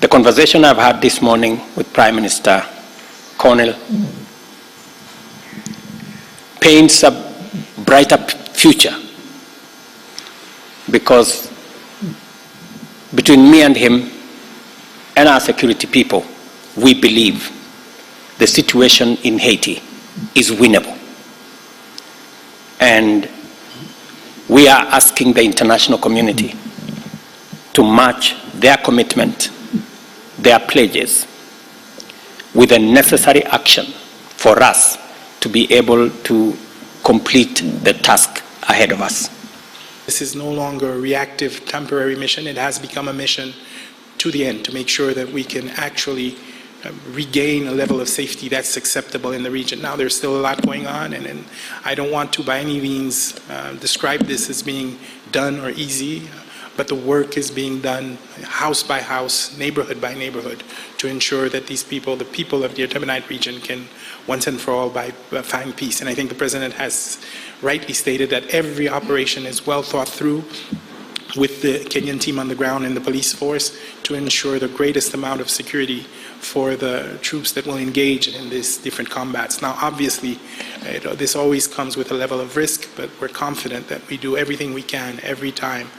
The conversation I've had this morning with Prime Minister Cornell paints a brighter future, because between me and him and our security people, we believe the situation in Haiti is winnable. And we are asking the international community to match their commitment, their pledges, with the necessary action for us to be able to complete the task ahead of us. This is no longer a reactive, temporary mission. It has become a mission to the end, to make sure that we can actually regain a level of safety that's acceptable in the region. Now, there's still a lot going on, and I don't want to by any means describe this as being done or easy, but the work is being done house by house, neighborhood by neighborhood, to ensure that these people, the people of the Artibonite region, can once and for all find peace. And I think the President has rightly stated that every operation is well thought through with the Kenyan team on the ground and the police force to ensure the greatest amount of security for the troops that will engage in these different combats. Now, obviously, this always comes with a level of risk, but we're confident that we do everything we can every time